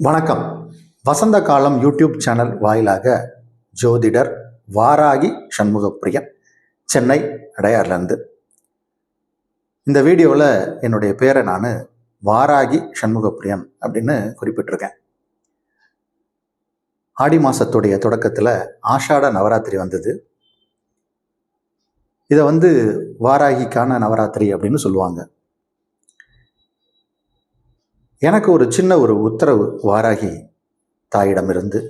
வணக்கம். வசந்த காலம் YouTube channel வாயிலாக ஜோதிடர் வாராகி சண்முகப்பிரியன், சென்னை அடையார்லேருந்து. இந்த வீடியோவில் என்னுடைய பேரை நான் வாராகி சண்முகப்பிரியன் அப்படின்னு குறிப்பிட்டிருக்கேன். ஆடி மாதத்துடைய தொடக்கத்தில் ஆஷாட நவராத்திரி வந்தது. இதை வாராகிக்கான நவராத்திரி அப்படின்னு சொல்லுவாங்க. எனக்கு ஒரு சின்ன உத்தரவு வாராகி தாயிடமிருந்து.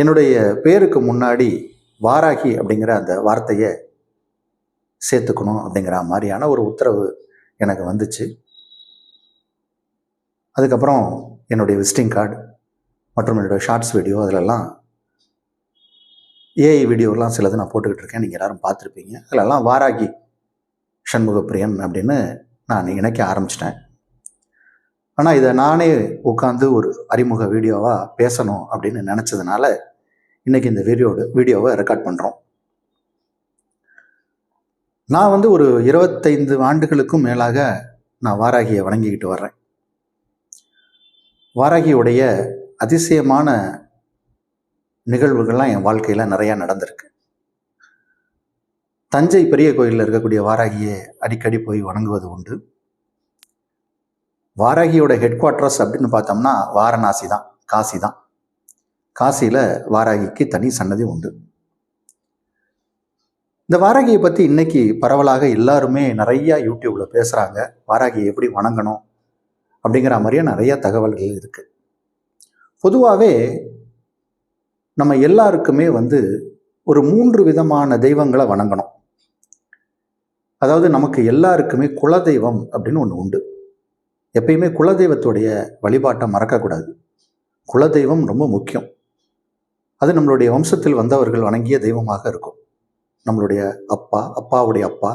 என்னுடைய பேருக்கு முன்னாடி வாராகி அப்படிங்கிற அந்த வார்த்தையை சேர்த்துக்கணும் அப்படிங்கிற மாதிரியான ஒரு உத்தரவு எனக்கு வந்துச்சு. அதுக்கப்புறம் என்னுடைய விசிட்டிங் கார்டு மற்றும் என்னுடைய ஷார்ட்ஸ் வீடியோ அதிலெல்லாம் ஏஐ வீடியோலாம் சிலது நான் போட்டுக்கிட்டு இருக்கேன். நீங்கள் எல்லோரும் பார்த்துருப்பீங்க. அதிலெல்லாம் வாராகி சண்முகப்பிரியன் அப்படின்னு நான் இணைக்க ஆரம்பிச்சிட்டேன். ஆனால் இதை நானே உட்காந்து ஒரு அறிமுக வீடியோவாக பேசணும் அப்படின்னு நினச்சதுனால இன்றைக்கி இந்த வீடியோவை ரெக்கார்ட் பண்ணுறோம். நான் ஒரு 25 ஆண்டுகளுக்கும் மேலாக நான் வாராகியை வணங்கிக்கிட்டு வர்றேன். வாராகியுடைய அதிசயமான நிகழ்வுகள்லாம் என் வாழ்க்கையில் நிறையா நடந்திருக்கு. தஞ்சை பெரிய கோயிலில் இருக்கக்கூடிய வாராகியை அடிக்கடி போய் வணங்குவது உண்டு. வாராகியோட ஹெட் குவார்ட்டர்ஸ் அப்படின்னு பார்த்தோம்னா வாரணாசி தான், காசி தான். காசியில் வாராகிக்கு தனி சன்னதி உண்டு. இந்த வாராகியை பற்றி இன்னைக்கு பரவலாக எல்லாருமே நிறையா யூடியூப்பில் பேசுகிறாங்க. வாராகியை எப்படி வணங்கணும் அப்படிங்கிற மாதிரியே நிறைய தகவல்கள் இருக்குது. பொதுவாகவே நம்ம எல்லாருக்குமே ஒரு 3 விதமான தெய்வங்களை வணங்கணும். அதாவது நமக்கு எல்லாருக்குமே குலதெய்வம் அப்படின்னு ஒன்று உண்டு. எப்பயுமே குலதெய்வத்துடைய வழிபாட்டை மறக்கக்கூடாது. குலதெய்வம் ரொம்ப முக்கியம். அது நம்மளுடைய வம்சத்தில் வந்தவர்கள் வணங்கிய தெய்வமாக இருக்கும். நம்மளுடைய அப்பா, அப்பாவுடைய அப்பா,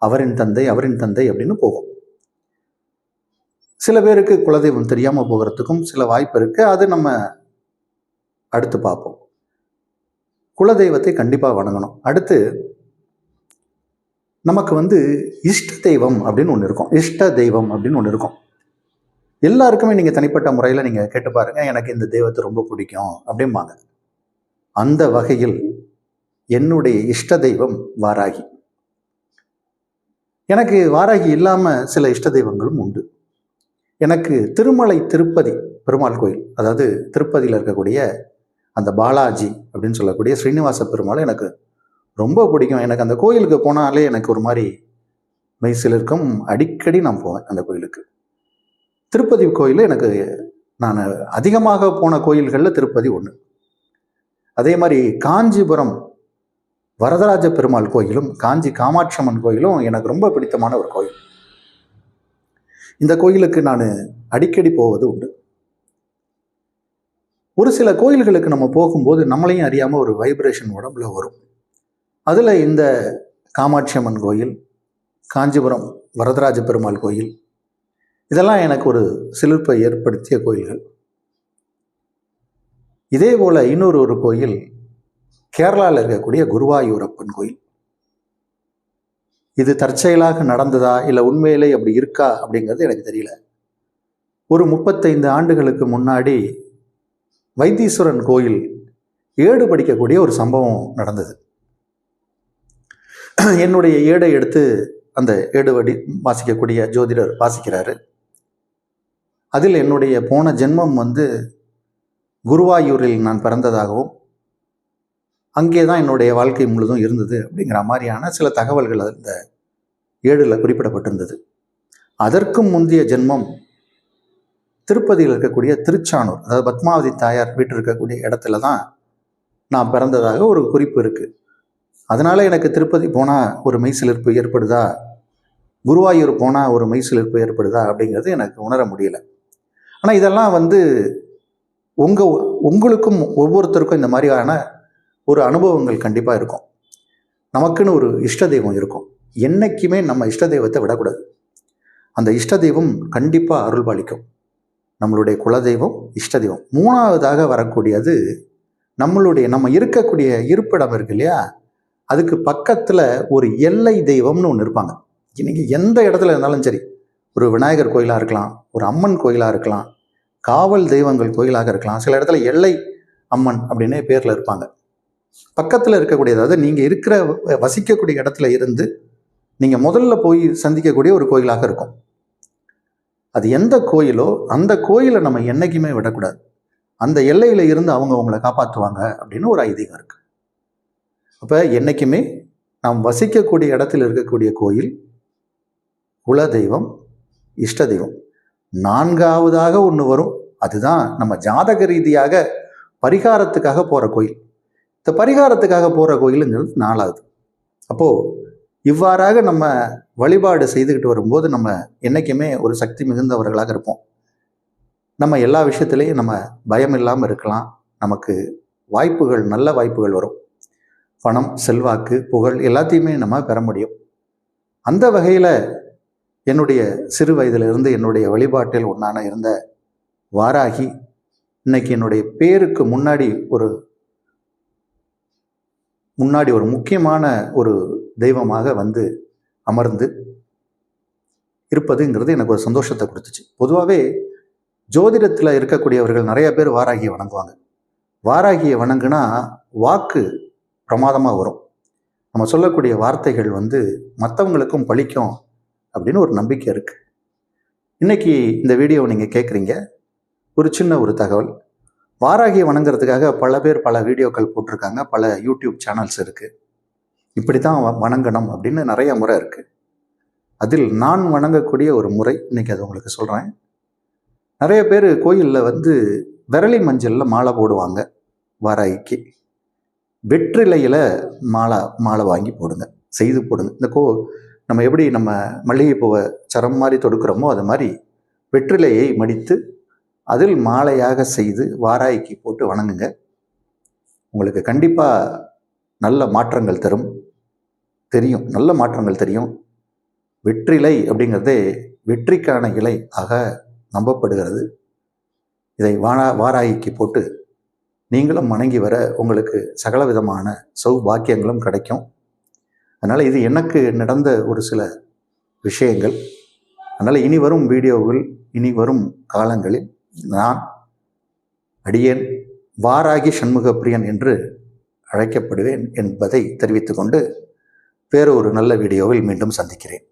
அவரின் தந்தை, அவரின் தந்தை அப்படின்னு போகும். சில பேருக்கு குலதெய்வம் தெரியாமல் போகிறதுக்கும் சில வாய்ப்பு இருக்குது. அது நம்ம அடுத்து பார்ப்போம். குலதெய்வத்தை கண்டிப்பாக வணங்கணும். அடுத்து நமக்கு இஷ்ட தெய்வம் அப்படின்னு ஒன்று இருக்கும். இஷ்ட தெய்வம் அப்படின்னு ஒன்று இருக்கும். எல்லாருக்குமே நீங்கள் தனிப்பட்ட முறையில் நீங்கள் கேட்டு பாருங்கள், எனக்கு இந்த தெய்வத்தை ரொம்ப பிடிக்கும் அப்படிம்பாங்க. அந்த வகையில் என்னுடைய இஷ்ட தெய்வம் வாராகி. எனக்கு வாராகி இல்லாமல் சில இஷ்ட தெய்வங்களும் உண்டு. எனக்கு திருமலை திருப்பதி பெருமாள் கோயில், அதாவது திருப்பதியில் இருக்கக்கூடிய அந்த பாலாஜி அப்படின்னு சொல்லக்கூடிய ஸ்ரீனிவாச பெருமாள் எனக்கு ரொம்ப பிடிக்கும். எனக்கு அந்த கோயிலுக்கு போனாலே எனக்கு ஒரு மாதிரி மெய்சிலிருக்கும். அடிக்கடி நான் போவேன் அந்த கோயிலுக்கு. திருப்பதி கோயில் எனக்கு நான் அதிகமாக போன கோயில்களில் திருப்பதி ஒன்று. அதே மாதிரி காஞ்சிபுரம் வரதராஜ பெருமாள் கோயிலும் காஞ்சி காமாட்சம்மன் கோயிலும் எனக்கு ரொம்ப பிடித்தமான ஒரு கோயில். இந்த கோயிலுக்கு நான் அடிக்கடி போவது உண்டு. ஒரு சில கோயில்களுக்கு நம்ம போகும்போது நம்மளையும் அறியாமல் ஒரு வைப்ரேஷன் உடம்புல வரும். அதில் இந்த காமாட்சி அம்மன் கோயில், காஞ்சிபுரம் வரதராஜ பெருமாள் கோயில், இதெல்லாம் எனக்கு ஒரு சிலிர்ப்பை ஏற்படுத்திய கோயில்கள். இதே போல் இன்னொரு கோயில் கேரளாவில் இருக்கக்கூடிய குருவாயூரப்பன் கோயில். இது தற்செயலாக நடந்ததா இல்லை உண்மையிலே அப்படி இருக்கா அப்படிங்கிறது எனக்கு தெரியல. ஒரு 35 ஆண்டுகளுக்கு முன்னாடி வைத்தீஸ்வரன் கோயில் ஏடு படிக்கக்கூடிய ஒரு சம்பவம் நடந்தது. என்னுடைய ஏடை எடுத்து அந்த ஏடு வாசிக்கக்கூடிய ஜோதிடர் வாசிக்கிறாரு. அதில் என்னுடைய போன ஜென்மம் குருவாயூரில் நான் பிறந்ததாகவும் அங்கே தான் என்னுடைய வாழ்க்கை முழுதும் இருந்தது அப்படிங்கிற மாதிரியான சில தகவல்கள் அந்த ஏடில் குறிப்பிடப்பட்டிருந்தது. அதற்கும் முந்தைய ஜென்மம் திருப்பதியில் இருக்கக்கூடிய திருச்சானூர், அதாவது பத்மாவதி தாயார் வீட்டு இருக்கக்கூடிய இடத்துல தான் நான் பிறந்ததாக ஒரு குறிப்பு இருக்குது. அதனால் எனக்கு திருப்பதி போனால் ஒரு மெய்சிலிர்ப்பு ஏற்படுதா, குருவாயூர் போனால் ஒரு மெய்சிலிர்ப்பு ஏற்படுதா அப்படிங்கிறது எனக்கு உணர முடியல. ஆனால் இதெல்லாம் உங்களுக்கும் ஒவ்வொருத்தருக்கும் இந்த மாதிரியான ஒரு அனுபவங்கள் கண்டிப்பாக இருக்கும். நமக்குன்னு ஒரு இஷ்ட தெய்வம் இருக்கும். என்றைக்குமே நம்ம இஷ்ட தெய்வத்தை விடக்கூடாது. அந்த இஷ்ட தெய்வம் கண்டிப்பாக அருள் பாலிக்கும். நம்மளுடைய குலதெய்வம், இஷ்ட தெய்வம். 3ஆவதாக வரக்கூடியது நம்ம இருக்கக்கூடிய இருப்பிடம் இருக்கு இல்லையா, அதுக்கு பக்கத்தில் ஒரு எல்லை தெய்வம்னு ஒன்று இருப்பாங்க. இன்னைக்கு எந்த இடத்துல இருந்தாலும் சரி, ஒரு விநாயகர் கோயிலாக இருக்கலாம், ஒரு அம்மன் கோயிலாக இருக்கலாம், காவல் தெய்வங்கள் கோயிலாக இருக்கலாம். சில இடத்துல எல்லை அம்மன் அப்படின்னே பேரில் இருப்பாங்க. பக்கத்தில் இருக்கக்கூடிய, அதாவது நீங்கள் இருக்கிற வசிக்கக்கூடிய இடத்துல இருந்து நீங்கள் முதல்ல போய் சந்திக்கக்கூடிய ஒரு கோயிலாக இருக்கும். அது எந்த கோயிலோ அந்த கோயிலை நம்ம என்றைக்குமே விடக்கூடாது. அந்த எல்லையில் இருந்து அவங்க அவங்கள காப்பாற்றுவாங்க அப்படின்னு ஒரு ஐதீகம் இருக்கு. அப்போ என்றைக்குமே நாம் வசிக்கக்கூடிய இடத்தில் இருக்கக்கூடிய கோயில், குல தெய்வம், இஷ்ட தெய்வம், நான்காவதாக ஒன்று வரும். அதுதான் நம்ம ஜாதக ரீதியாக பரிகாரத்துக்காக போகிற கோயில். இந்த பரிகாரத்துக்காக போகிற கோயிலுங்கிறது 4வது. அப்போது இவ்வாறாக நம்ம வழிபாடு செய்துக்கிட்டு வரும்போது நம்ம என்றைக்குமே ஒரு சக்தி மிகுந்தவர்களாக இருப்போம். நம்ம எல்லா விஷயத்துலேயும் நம்ம பயம் இல்லாமல் இருக்கலாம். நமக்கு வாய்ப்புகள், நல்ல வாய்ப்புகள் வரும். பணம், செல்வாக்கு, புகழ் எல்லாத்தையுமே நம்ம பெற முடியும். அந்த வகையில் என்னுடைய சிறு வயதிலிருந்து என்னுடைய வழிபாட்டில் ஒன்றான இருந்த வாராகி இன்னைக்கு என்னுடைய பேருக்கு முன்னாடி ஒரு முக்கியமான ஒரு தெய்வமாக வந்து அமர்ந்து இருப்பதுங்கிறது எனக்கு ஒரு சந்தோஷத்தை கொடுத்துச்சு. பொதுவாகவே ஜோதிடத்தில் இருக்கக்கூடியவர்கள் நிறைய பேர் வாராகியை வணங்குவாங்க. வாராகியை வணங்குனா வாக்கு பிரமாதமாக வரும். நம்ம சொல்லக்கூடிய வார்த்தைகள் வந்து மற்றவங்களுக்கும் பலிக்கும் அப்படின்னு ஒரு நம்பிக்கை இருக்குது. இன்னைக்கு இந்த வீடியோவை நீங்கள் கேட்குறீங்க. ஒரு சின்ன ஒரு தகவல். வாராகியை வணங்குறதுக்காக பல பேர் பல வீடியோக்கள் போட்டிருக்காங்க. பல யூடியூப் சேனல்ஸ் இருக்குது. இப்படி தான் வணங்கணும் அப்படின்னு நிறைய முறை இருக்குது. அதில் நான் வணங்கக்கூடிய ஒரு முறை இன்னைக்கு அது உங்களுக்கு சொல்கிறேன். நிறைய பேர் கோயிலில் வந்து விரலி மஞ்சளில் மாலை போடுவாங்க. வாராகிக்கு வெற்றிலையில் மாலை வாங்கி போடுங்க, செய்து போடுங்க. இந்த நம்ம எப்படி நம்ம மல்லிகைப்பூவை சரம் மாதிரி தொடுக்கிறோமோ அது மாதிரி வெற்றிலையை மடித்து அதில் மாலையாக செய்து வாராகிக்கு போட்டு வணங்குங்க. உங்களுக்கு கண்டிப்பாக நல்ல மாற்றங்கள் தெரியும். நல்ல மாற்றங்கள் தெரியும். வெற்றிலை அப்படிங்கிறதே வெற்றிக்கான இலை ஆக நம்பப்படுகிறது. இதை வாராகிக்கு போட்டு நீங்களும் வணங்கி வர உங்களுக்கு சகல விதமான சௌபாக்கியங்களும் கிடைக்கும். அதனால் இது எனக்கு நடந்த ஒரு சில விஷயங்கள். அதனால் இனி வரும் வீடியோவில், இனி வரும் காலங்களில் நான் அடியேன் வாராகி சண்முகப்பிரியன் என்று அழைக்கப்படுவேன் என்பதை தெரிவித்துக்கொண்டு வேறு ஒரு நல்ல வீடியோவில் மீண்டும் சந்திக்கிறேன்.